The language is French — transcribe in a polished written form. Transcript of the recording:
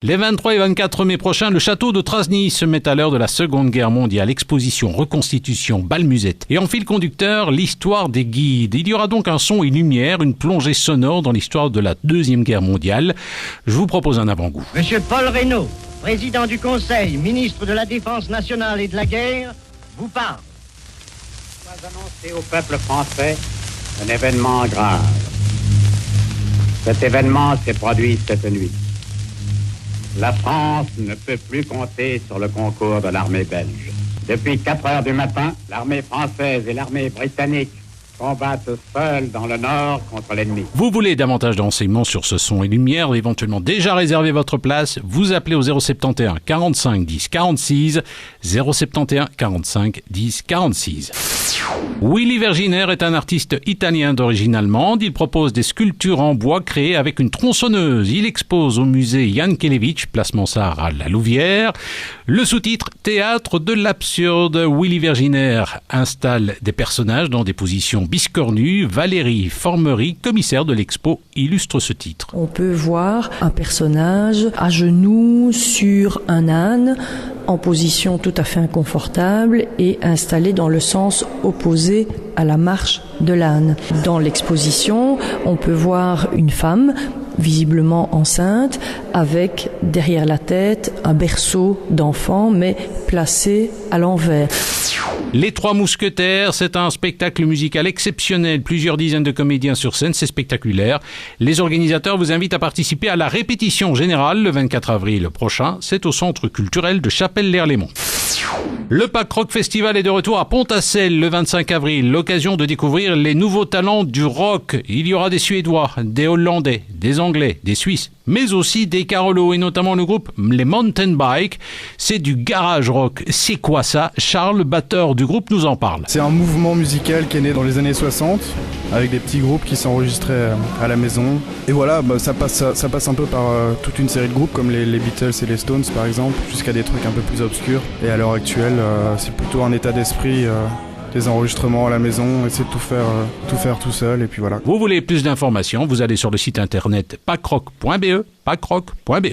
Les 23 et 24 mai prochains, le château de Trasny se met à l'heure de la Seconde Guerre mondiale. Exposition, reconstitution, bal musette. Et en fil conducteur, l'histoire des guides. Il y aura donc un son et lumière, une plongée sonore dans l'histoire de la Deuxième Guerre mondiale. Je vous propose un avant-goût. Monsieur Paul Reynaud, président du Conseil, ministre de la Défense nationale et de la guerre, vous parle. Je dois annoncer au peuple français un événement grave. Cet événement s'est produit cette nuit. La France ne peut plus compter sur le concours de l'armée belge. Depuis 4 heures du matin, l'armée française et l'armée britannique combattent seuls dans le nord contre l'ennemi. Vous voulez davantage d'enseignements sur ce son et lumière, éventuellement déjà réservé votre place, vous appelez au 071 45 10 46, 071 45 10 46. Willy Verginer est un artiste italien d'origine allemande. Il propose des sculptures en bois créées avec une tronçonneuse. Il expose au musée Jankélévitch, place Mansart à la Louvière. Le sous-titre « Théâtre de l'absurde ». Willy Verginer installe des personnages dans des positions biscornues. Valérie Formery, commissaire de l'expo, illustre ce titre. On peut voir un personnage à genoux sur un âne, en position tout à fait inconfortable et installé dans le sens opposé à la marche de l'âne. Dans l'exposition, on peut voir une femme visiblement enceinte avec derrière la tête un berceau d'enfant mais placé à l'envers. Les Trois Mousquetaires, c'est un spectacle musical exceptionnel. Plusieurs dizaines de comédiens sur scène, c'est spectaculaire. Les organisateurs vous invitent à participer à la répétition générale le 24 avril prochain. C'est au Centre culturel de Chapelle-l'Erlémont. Le Pâques Rock Festival est de retour à Pont-à-Celle le 25 avril. L'occasion de découvrir les nouveaux talents du rock. Il y aura des Suédois, des Hollandais, des Anglais, des Suisses, mais aussi des Carolos et notamment le groupe Les Mountain Bike. C'est du garage rock. C'est quoi ça? Charles, batteur du groupe, nous en parle. C'est un mouvement musical qui est né dans les années 60 avec des petits groupes qui s'enregistraient à la maison. Et voilà, ça passe un peu par toute une série de groupes comme les Beatles et les Stones par exemple, jusqu'à des trucs un peu plus obscurs. Et à l'heure actuelle, c'est plutôt un état d'esprit, des enregistrements à la maison, essayer de tout faire tout seul et puis voilà. Vous voulez plus d'informations, vous allez sur le site internet pacrock.be, pacrock.be.